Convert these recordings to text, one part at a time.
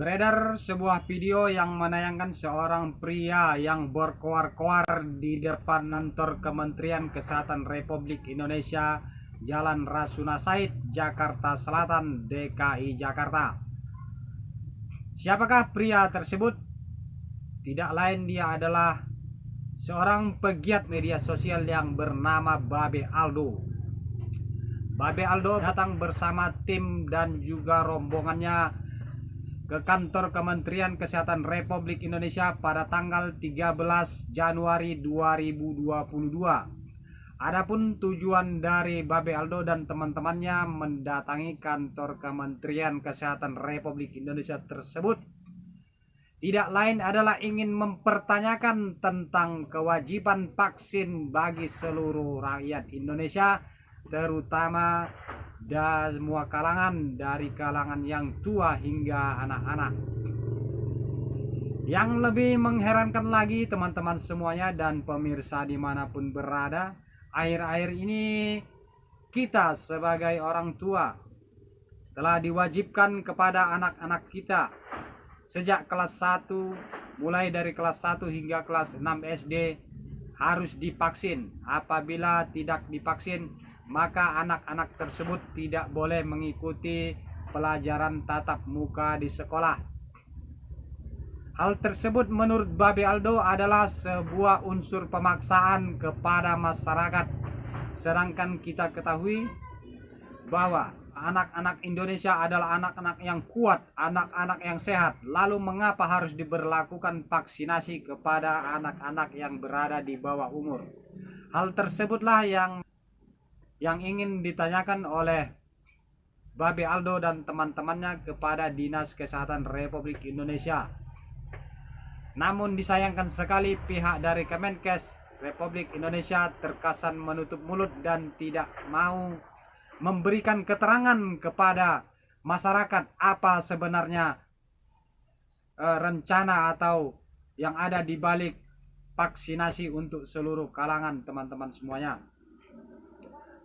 Beredar sebuah video yang menayangkan seorang pria yang berkoar-koar di depan kantor Kementerian Kesehatan Republik Indonesia, Jalan Rasuna Said, Jakarta Selatan, DKI Jakarta. Siapakah pria tersebut? Tidak lain dia adalah seorang pegiat media sosial yang bernama Babe Aldo. Babe Aldo datang bersama tim dan juga rombongannya ke kantor Kementerian Kesehatan Republik Indonesia pada tanggal 13 Januari 2022. Adapun tujuan dari Babe Aldo dan teman-temannya mendatangi kantor Kementerian Kesehatan Republik Indonesia tersebut tidak lain adalah ingin mempertanyakan tentang kewajiban vaksin bagi seluruh rakyat Indonesia, terutama dan semua kalangan, dari kalangan yang tua hingga anak-anak. Yang lebih mengherankan lagi teman-teman semuanya dan pemirsa dimanapun berada, akhir-akhir ini kita sebagai orang tua telah diwajibkan kepada anak-anak kita sejak kelas 1, mulai dari kelas 1 hingga kelas 6 SD harus divaksin. Apabila tidak divaksin, maka anak-anak tersebut tidak boleh mengikuti pelajaran tatap muka di sekolah. Hal tersebut menurut Babe Aldo adalah sebuah unsur pemaksaan kepada masyarakat. Sedangkan kita ketahui bahwa anak-anak Indonesia adalah anak-anak yang kuat, anak-anak yang sehat. Lalu mengapa harus diberlakukan vaksinasi kepada anak-anak yang berada di bawah umur? Hal tersebutlah yang ingin ditanyakan oleh Babe Aldo dan teman-temannya kepada Dinas Kesehatan Republik Indonesia. Namun disayangkan sekali pihak dari Kemenkes Republik Indonesia terkesan menutup mulut dan tidak mau memberikan keterangan kepada masyarakat apa sebenarnya rencana atau yang ada di balik vaksinasi untuk seluruh kalangan teman-teman semuanya.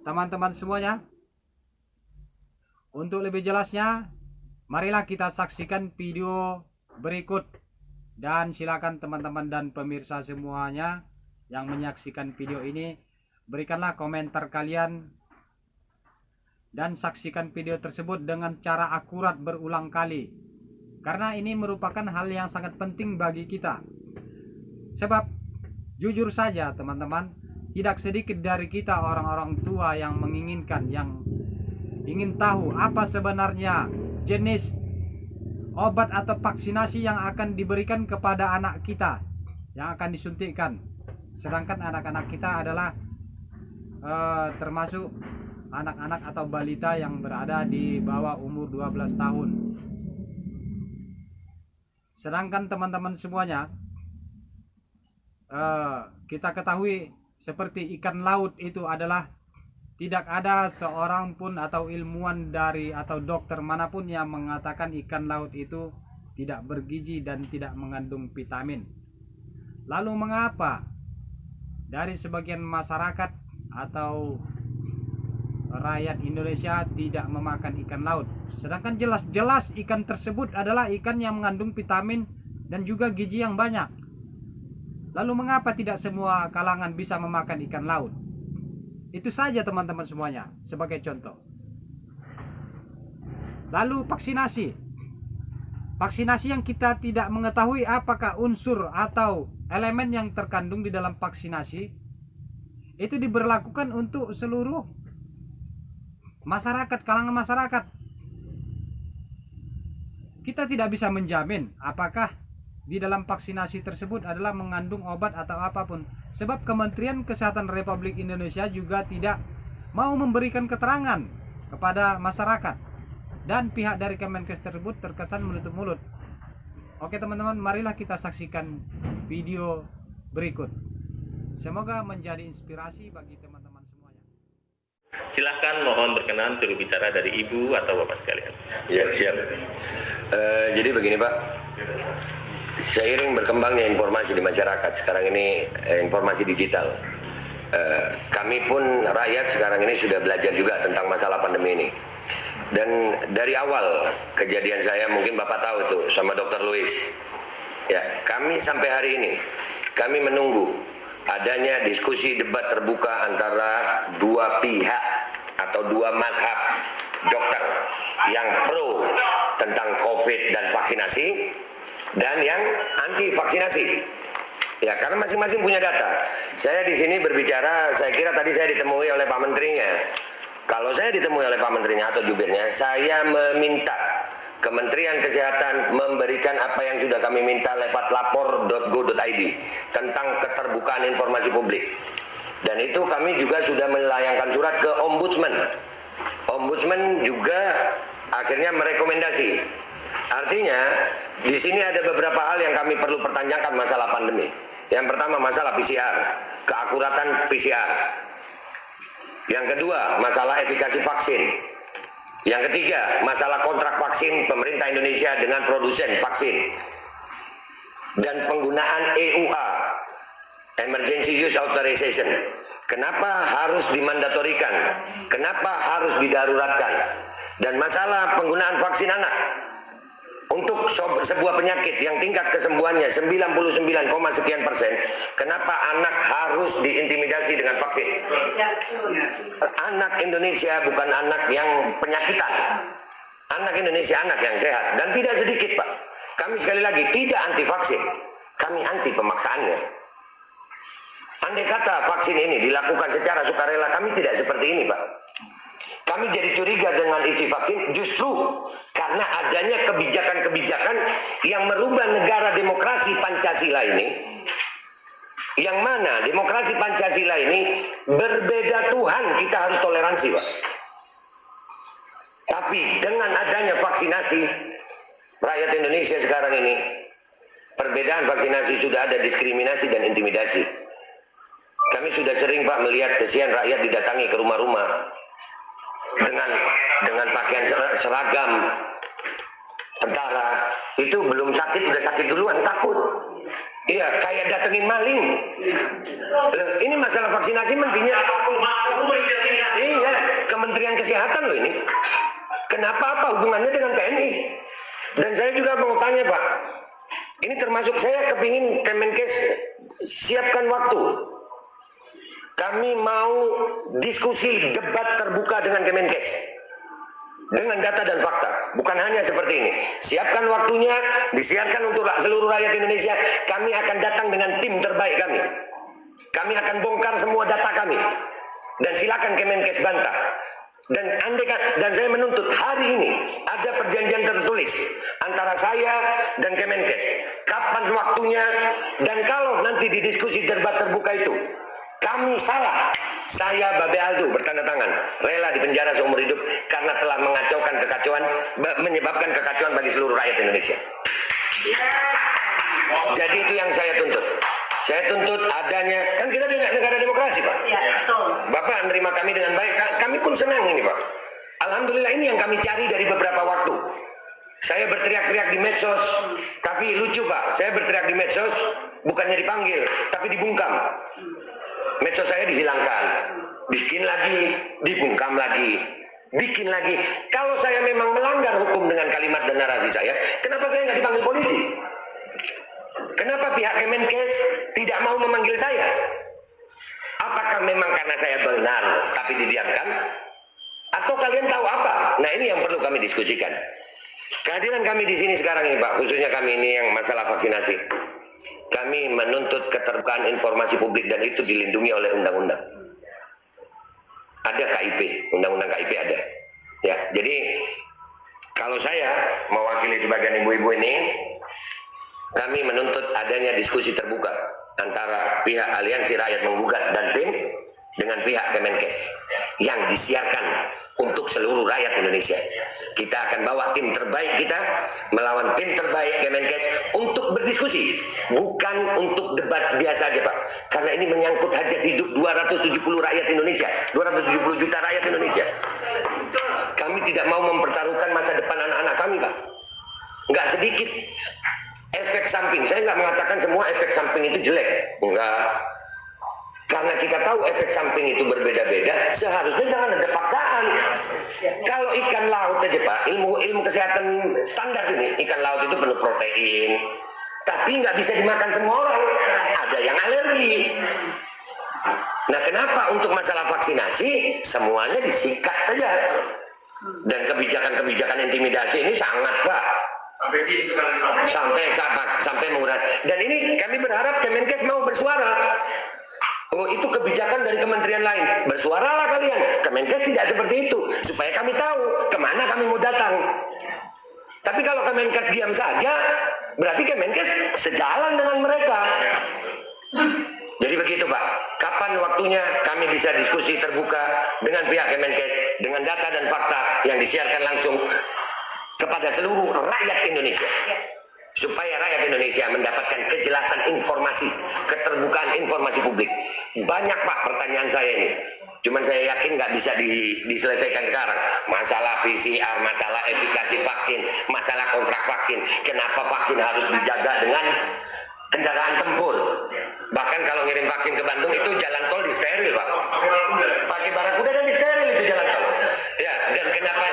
Teman-teman semuanya, untuk lebih jelasnya, marilah kita saksikan video berikut. Dan silakan teman-teman dan pemirsa semuanya yang menyaksikan video ini, berikanlah komentar kalian dan saksikan video tersebut dengan cara akurat berulang kali. Karena ini merupakan hal yang sangat penting bagi kita. Sebab jujur saja teman-teman, tidak sedikit dari kita orang-orang tua yang menginginkan, yang ingin tahu apa sebenarnya jenis obat atau vaksinasi yang akan diberikan kepada anak kita yang akan disuntikkan. Sedangkan anak-anak kita adalah termasuk anak-anak atau balita yang berada di bawah umur 12 tahun. Sedangkan teman-teman semuanya, kita ketahui seperti ikan laut itu adalah tidak ada seorang pun atau ilmuwan dari atau dokter manapun yang mengatakan ikan laut itu tidak bergizi dan tidak mengandung vitamin. Lalu mengapa dari sebagian masyarakat atau rakyat Indonesia tidak memakan ikan laut? Sedangkan jelas-jelas ikan tersebut adalah ikan yang mengandung vitamin dan juga gizi yang banyak. Lalu mengapa tidak semua kalangan bisa memakan ikan laut? Itu saja teman-teman semuanya sebagai contoh. Lalu vaksinasi. Vaksinasi yang kita tidak mengetahui apakah unsur atau elemen yang terkandung di dalam vaksinasi itu diberlakukan untuk seluruh masyarakat, kalangan masyarakat. Kita tidak bisa menjamin apakah di dalam vaksinasi tersebut adalah mengandung obat atau apapun. Sebab Kementerian Kesehatan Republik Indonesia juga tidak mau memberikan keterangan kepada masyarakat. Dan pihak dari Kemenkes tersebut terkesan menutup mulut. Oke teman-teman, marilah kita saksikan video berikut. Semoga menjadi inspirasi bagi teman-teman semuanya. Silakan mohon berkenan juru bicara dari Ibu atau Bapak sekalian. Ya, siap. Jadi begini Pak, seiring berkembangnya informasi di masyarakat sekarang ini, informasi digital, kami pun rakyat sekarang ini sudah belajar juga tentang masalah pandemi ini. Dan dari awal kejadian saya, mungkin Bapak tahu itu sama Dr. Louis. Ya, kami sampai hari ini kami menunggu adanya diskusi debat terbuka antara dua pihak atau dua mazhab dokter yang pro tentang COVID dan vaksinasi dan yang anti vaksinasi. Ya, karena masing-masing punya data. Saya di sini berbicara, saya kira tadi saya ditemui oleh Pak Menterinya. Kalau saya ditemui oleh Pak Menterinya atau jubirnya, saya meminta Kementerian Kesehatan memberikan apa yang sudah kami minta lewat lapor.go.id tentang keterbukaan informasi publik. Dan itu kami juga sudah melayangkan surat ke Ombudsman. Ombudsman juga akhirnya merekomendasi. Artinya di sini ada beberapa hal yang kami perlu pertanyakan masalah pandemi. Yang pertama masalah PCR, keakuratan PCR. Yang kedua, masalah efikasi vaksin. Yang ketiga, masalah kontrak vaksin pemerintah Indonesia dengan produsen vaksin. Dan penggunaan EUA, Emergency Use Authorization. Kenapa harus dimandatorikan? Kenapa harus didaruratkan? Dan masalah penggunaan vaksin anak. Untuk sebuah penyakit yang tingkat kesembuhannya 99,sekian%, kenapa anak harus diintimidasi dengan vaksin? Anak Indonesia bukan anak yang penyakitan. Anak Indonesia anak yang sehat. Dan tidak sedikit, Pak. Kami sekali lagi tidak anti vaksin. Kami anti pemaksaannya. Andai kata vaksin ini dilakukan secara sukarela, kami tidak seperti ini, Pak. Kami jadi curiga dengan isi vaksin justru karena adanya kebijakan-kebijakan yang merubah negara demokrasi Pancasila ini, yang mana demokrasi Pancasila ini berbeda Tuhan, kita harus toleransi, Pak. Tapi dengan adanya vaksinasi, rakyat Indonesia sekarang ini, perbedaan vaksinasi sudah ada diskriminasi dan intimidasi. Kami sudah sering, Pak, melihat kesian rakyat didatangi ke rumah-rumah dengan pakaian seragam tentara. Itu belum sakit udah sakit duluan, takut. Iya, kayak datengin maling. Ini masalah vaksinasi mestinya iya, Kementerian Kesehatan loh ini. Kenapa, apa hubungannya dengan TNI? Dan saya juga mau tanya, Pak, ini termasuk saya kepingin Kemenkes siapkan waktu. Kami mau diskusi debat terbuka dengan Kemenkes dengan data dan fakta, bukan hanya seperti ini. Siapkan waktunya, disiarkan untuk seluruh rakyat Indonesia. Kami akan datang dengan tim terbaik kami. Kami akan bongkar semua data kami. Dan silakan Kemenkes bantah. Dan saya menuntut hari ini ada perjanjian tertulis antara saya dan Kemenkes. Kapan waktunya, dan kalau nanti di diskusi debat terbuka itu kami salah, saya Babe Aldo bertanda tangan rela dipenjara seumur hidup karena telah menyebabkan kekacauan bagi seluruh rakyat Indonesia. Jadi itu yang saya tuntut. Saya tuntut adanya, kan kita negara demokrasi, Pak. Ya, betul. Bapak menerima kami dengan baik, kami pun senang ini, Pak. Alhamdulillah, ini yang kami cari dari beberapa waktu. Saya berteriak-teriak di medsos, tapi lucu, Pak. Saya berteriak di medsos, bukannya dipanggil, tapi dibungkam. Medsos saya dihilangkan, bikin lagi, dibungkam lagi, bikin lagi. Kalau saya memang melanggar hukum dengan kalimat dan narasi saya, kenapa saya nggak dipanggil polisi? Kenapa pihak Kemenkes tidak mau memanggil saya? Apakah memang karena saya benar tapi didiamkan? Atau kalian tahu apa? Nah, ini yang perlu kami diskusikan. Kehadiran kami di sini sekarang ini, Pak, khususnya kami ini yang masalah vaksinasi. Kami menuntut keterbukaan informasi publik dan itu dilindungi oleh undang-undang. Ada KIP, undang-undang KIP ada. Ya, jadi kalau saya mewakili sebagian ibu-ibu ini, kami menuntut adanya diskusi terbuka antara pihak Aliansi Rakyat Menggugat dan tim dengan pihak Kemenkes yang disiarkan untuk seluruh rakyat Indonesia. Kita akan bawa tim terbaik kita melawan tim terbaik Kemenkes untuk berdiskusi, bukan untuk debat biasa aja, Pak. Karena ini menyangkut hajat hidup 270 rakyat Indonesia, 270 juta rakyat Indonesia. Kami tidak mau mempertaruhkan masa depan anak-anak kami, Pak. Nggak sedikit efek samping. Saya nggak mengatakan semua efek samping itu jelek, enggak. Karena kita tahu efek samping itu berbeda-beda, seharusnya jangan ada paksaan. Kalau ikan laut aja Pak, ilmu kesehatan standar ini, ikan laut itu penuh protein, tapi nggak bisa dimakan semua orang. Ada yang alergi. Nah, kenapa untuk masalah vaksinasi semuanya disikat aja? Dan kebijakan-kebijakan intimidasi ini sangat Pak. Sampai mengurang. Dan ini kami berharap Kemenkes mau bersuara. Oh, itu kebijakan dari kementerian lain. Bersuaralah kalian. Kemenkes tidak seperti itu, supaya kami tahu kemana kami mau datang. Tapi kalau Kemenkes diam saja, berarti Kemenkes sejalan dengan mereka. Jadi begitu Pak. Kapan waktunya kami bisa diskusi terbuka dengan pihak Kemenkes dengan data dan fakta yang disiarkan langsung kepada seluruh rakyat Indonesia, supaya rakyat Indonesia mendapatkan kejelasan informasi, keterbukaan informasi publik. Banyak Pak pertanyaan saya ini, cuman saya yakin nggak bisa diselesaikan sekarang. Masalah PCR, masalah efikasi vaksin, masalah kontrak vaksin. Kenapa vaksin harus dijaga dengan kendaraan tempur? Bahkan kalau ngirim vaksin ke Bandung itu jalan tol di steril Pak. Pakai barakuda dan di steril itu jalan tol. Ya, dan kenapa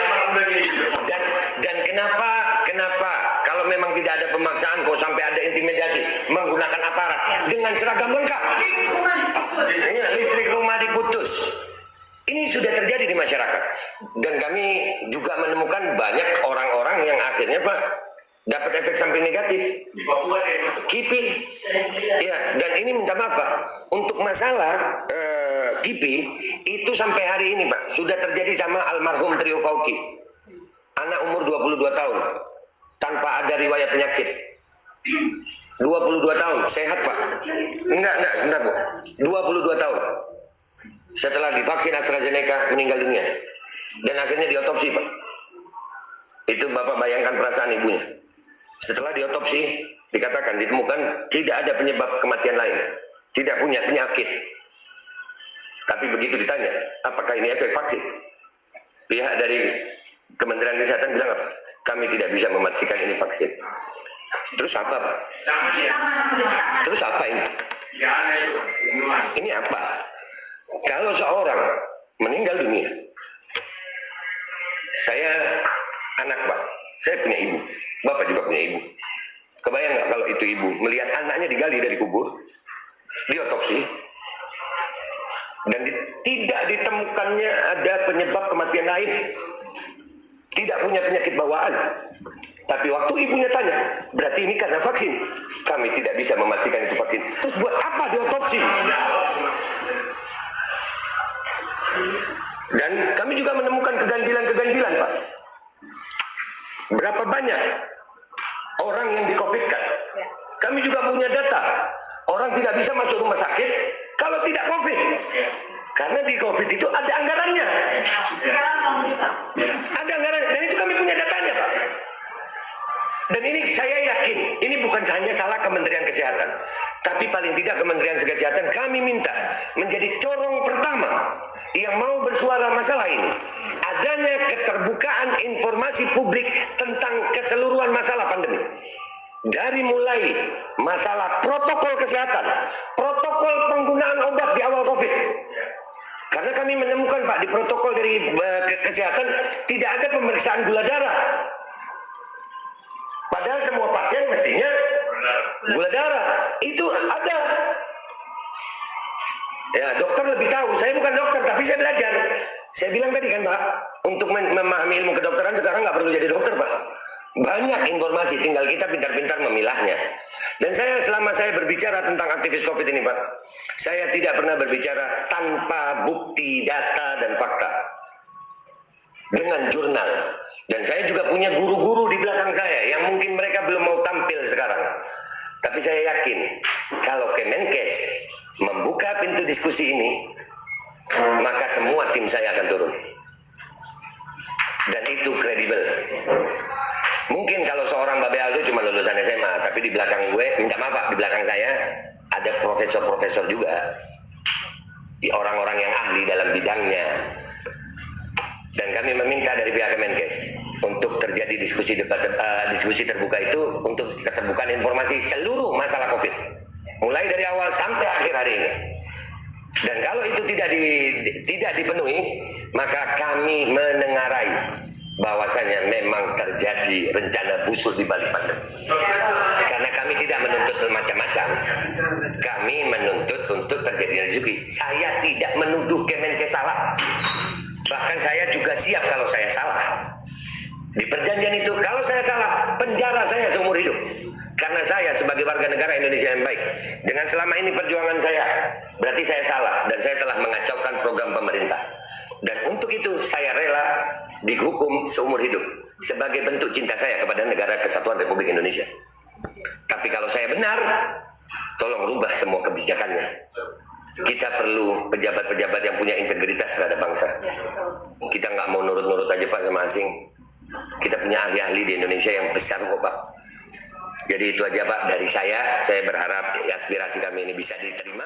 kalau memang tidak ada pemaksaan kok sampai ada intimidasi menggunakan aparat dengan seragam lengkap? Listrik rumah diputus. Ini sudah terjadi di masyarakat. Dan kami juga menemukan banyak orang-orang yang akhirnya Pak dapat efek samping negatif. KIPI. Ya, dan ini minta maaf Pak. Untuk masalah KIPI itu sampai hari ini Pak sudah terjadi sama almarhum Trio Fauki. Anak umur 22 tahun tanpa ada riwayat penyakit. 22 tahun, sehat Pak. Enggak Bu. 22 tahun. Setelah divaksin AstraZeneca meninggal dunia. Dan akhirnya diotopsi Pak. Itu Bapak bayangkan perasaan ibunya. Setelah diotopsi dikatakan ditemukan tidak ada penyebab kematian lain. Tidak punya penyakit. Tapi begitu ditanya, apakah ini efek vaksin? Pihak dari Kementerian Kesehatan bilang apa? Kami tidak bisa memastikan ini vaksin. Terus apa Pak? Terus apa ini? Ini apa? Kalau seorang meninggal dunia, saya anak Pak, saya punya ibu, Bapak juga punya ibu. Kebayang nggak kalau itu ibu melihat anaknya digali dari kubur, diotopsi, dan tidak ditemukannya ada penyebab kematian lain, tidak punya penyakit bawaan. Tapi waktu ibunya tanya, berarti ini karena vaksin. Kami tidak bisa memastikan itu vaksin. Terus buat apa diotopsi? Dan kami juga menemukan keganjilan-keganjilan Pak. Berapa banyak orang yang di-COVID-kan? Kami juga punya data. Orang tidak bisa masuk rumah sakit kalau tidak COVID. Karena di COVID itu ada anggarannya. Ada anggarannya. Dan itu kami punya datanya Pak. Dan ini saya yakin, ini bukan hanya salah Kementerian Kesehatan. Tapi paling tidak Kementerian Kesehatan kami minta menjadi corong pertama yang mau bersuara masalah ini. Adanya keterbukaan informasi publik tentang keseluruhan masalah pandemi. Dari mulai masalah protokol kesehatan, protokol penggunaan obat di awal COVID. Karena kami menemukan Pak di protokol dari kesehatan tidak ada pemeriksaan gula darah. Padahal semua pasien mestinya gula darah. Itu ada. Ya, dokter lebih tahu. Saya bukan dokter, tapi saya belajar. Saya bilang tadi kan Pak, untuk memahami ilmu kedokteran sekarang nggak perlu jadi dokter Pak. Banyak informasi, tinggal kita pintar-pintar memilahnya. Dan selama saya berbicara tentang aktivis COVID ini Pak, saya tidak pernah berbicara tanpa bukti, data, dan fakta. Dengan jurnal. Dan saya juga punya guru-guru di belakang saya yang mungkin mereka belum mau tampil sekarang. Tapi saya yakin kalau Kemenkes membuka pintu diskusi ini, maka semua tim saya akan turun. Dan itu kredibel. Mungkin kalau seorang Babe Aldo cuma lulusan SMA, tapi di belakang gue, minta maaf Pak, di belakang saya ada profesor-profesor juga. Orang-orang yang ahli dalam bidangnya. Dan kami meminta dari pihak Kemenkes untuk terjadi diskusi terbuka itu untuk keterbukaan informasi seluruh masalah COVID, mulai dari awal sampai akhir hari ini. Dan kalau itu tidak dipenuhi, maka kami menengarai bahwasanya memang terjadi rencana busuk di balik pandemi. Karena kami tidak menuntut macam-macam. Kami menuntut untuk terjadinya rezeki. Saya tidak menuduh Kemenkes salah. Bahkan saya juga siap kalau saya salah. Di perjanjian itu, kalau saya salah, penjara saya seumur hidup. Karena saya sebagai warga negara Indonesia yang baik, dengan selama ini perjuangan saya, berarti saya salah dan saya telah mengacaukan program pemerintah. Dan untuk itu saya rela dihukum seumur hidup sebagai bentuk cinta saya kepada negara kesatuan Republik Indonesia. Tapi kalau saya benar, tolong rubah semua kebijakannya. Kita perlu pejabat-pejabat yang punya integritas terhadap bangsa. Kita nggak mau nurut-nurut aja Pak sama asing. Kita punya ahli-ahli di Indonesia yang besar kok Pak. Jadi itu aja Pak dari saya berharap aspirasi kami ini bisa diterima.